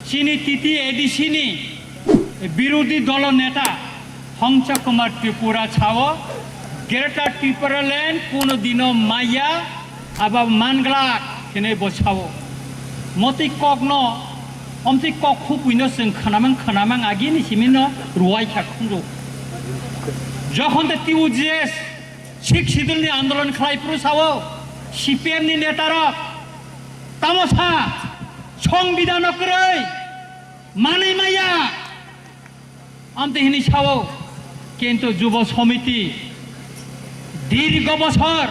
চিনি তিতি এডিসিনি বিরোধী দল নেতা হংস কুমার ত্রিপুরা ছাও গ্রেটার ত্রিপুরাল্যান্ড কোনোদিনও মাইয়া আবার মানগ্লা কেনে বসাও মতি কগ্ন অমতি কখু পুইনো जों खोनामां আগিনি সিমিনো রুয়াই খাখুंजो যখন টিউজেস শিখ সিদুলনি আন্দোলন খালাইপ্রু সাও সিপিএমনি নেতারা তামসা সংবিধান করে মাनै মাইয়া আমতে হিনি সাও কিন্তু যুব সমিতি দীর্ঘ বছর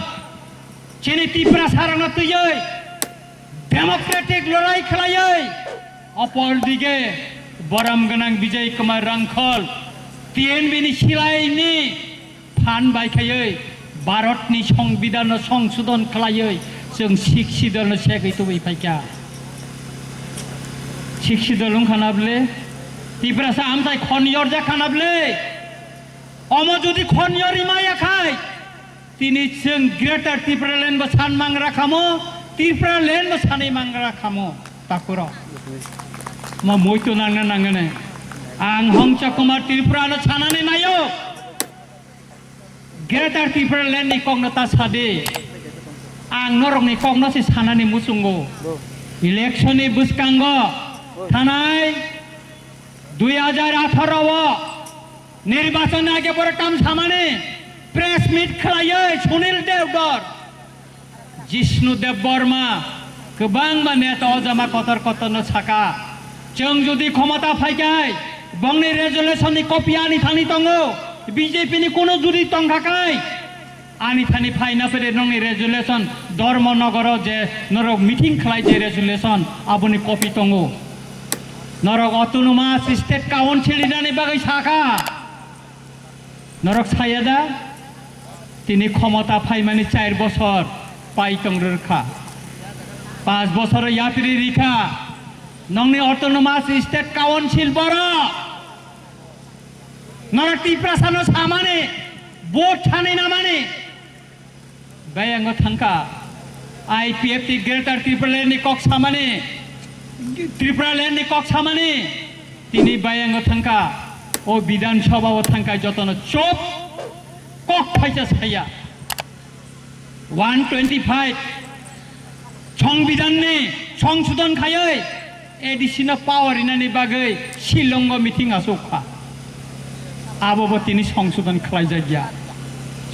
চিনি ত্রিপুরা সারানো তুই ডেমোক্রেটিক লড়াই খেলাই অপর দিকে বরাম গোনাं বিজয় কুমার রাংখল টিএনবিনি সিলাইनि फान बायखायै भारतनि संविधान संशोधन खालायै जों शिक्षिदल सेगैतबै फायका शिक्षिदल खानाब्ले टिप्रासा आमथाय खनियर जा खानाब्ले अम जुदि खनियर इमायाखाय तिनि जों ग्रेटार टिप्रालेण्ड बा सानमां राखामो टिप्रालेण्ड बा सानैमां राखामो ताकुर म मोयतो नांना नांगने आं हंस कुमार त्रिपुरानो सानानै नायो ग्रेटार टिप्रालेण्ड नि कग्नता सादे आं नरकनि कग्नसे सानानै मुसुंगो इलेक्शन नि बुसकांग थानाय 2018 निर्वाचन आगे बरटाम सामाने प्रेस मीट खालायो सुनील देवगर जिष्णु देव बर्मा गोबां नेता अजामा कतर कतरनो साका जों जुदि क्षमता फायगाय बंनि रेजुलेशन नि कपि आनि थानि दङो बीजेपी नि कोनो जुदि तंखाखाय आनि थानि फायना फैदे नंनि रेजुलेशन धर्मनगर जे नरक मिटिं खालाय जे रेजुलेशन आबुनि कपि दङो नरक अटोनोमास स्टेट काउन्सिल नि बागै साका नरक सायादा तिनि क्षमता फायमानि 4 बছর पाइतं रखा 5 बছर यात्री रिखा नंनि अटोनोमास स्टेट काउन्सिल बर नरक टिप्रासानो सामाने बोट थाने नामाने बायांगो थांका आईपीएफ टी ग्रेटार टिप्रालेण्ड नि कक सामाने टिप्रालेण्ड नि कक सामाने तिनि बायांगो थांका ओ विधानसभा ओ थांका जतन चोप कक फाइसा साया 125 संविधान नि संशोधन खायै एडिशनल पावर इनानि बागै शिलंग मिटिं आसोखा आबो तिनि संशोधन खालाय जाया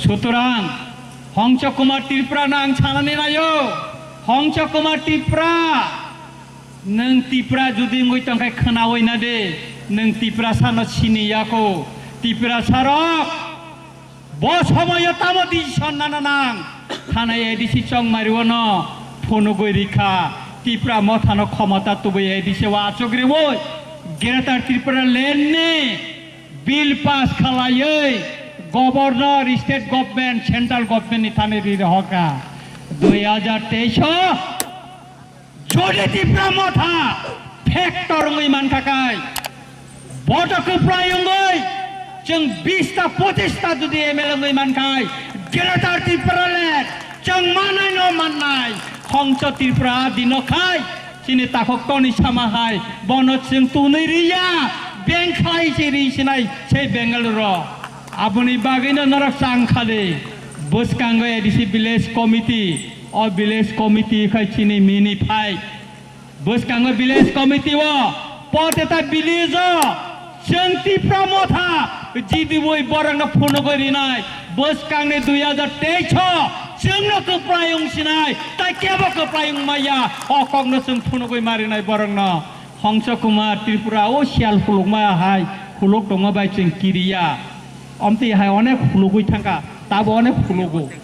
सुतरां हंस कुमार त्रिपुरा नां सानानै नायो हंस कुमार त्रिपुरा नों त्रिपुरा जुदि मोयतंखाय खोनावैना दे नों त्रिपुरा सानो सिनियाखौ त्रिपुरा सारक ब समय ताम डिसिसन नाना नां थानाय एडिसि चंग मारिवनो फनुगै रिखा त्रिपुरा मथानो क्षमता तुबै एडिसि वा आचग्रिवो ग्रेटार टिप्रालेण्ड नि बिल पास खालायै governor state government central government नि थाने हका 2023 जोदि त्रिपुरा मथा फैक्टर मानखाखाय बटको प्रायंगै जों 20 ता 25 ता जुदि एमएलए मानखाय ग्रेटार टिप्रालेण्ड जों मानाय न माननाय हंस त्रिपुरा दिनखाय सिनि ताखकनि सामाहाय बन जों तुनै रिया बैंक खालाय सिरि सिनाय से बेंगालुर आबुनि बागैनो नरक सांखादे बुसकांगो एडिसि विलेज कमिटी और विलेज कमिटी खायचिनि मिनि फाय बुसकांगो विलेज कमिटी व पतेता विलेज जों त्रिपुरा मथा जिदिबोय बरंनो फुनगरिनाय बुसकांगनि 2023 जोंनो कप्रायं सिनाय ताय केबो कप्रायं माया अकंनो जों फुनगय मारिनाय बरंनो हंस कुमार त्रिपुरा ओ सियाल हुलुक माया हाय हुलुक दङ बाय जों किरिया अमति हाय अनेक हुलुगै थांगा ताबो अनेक हुलुगो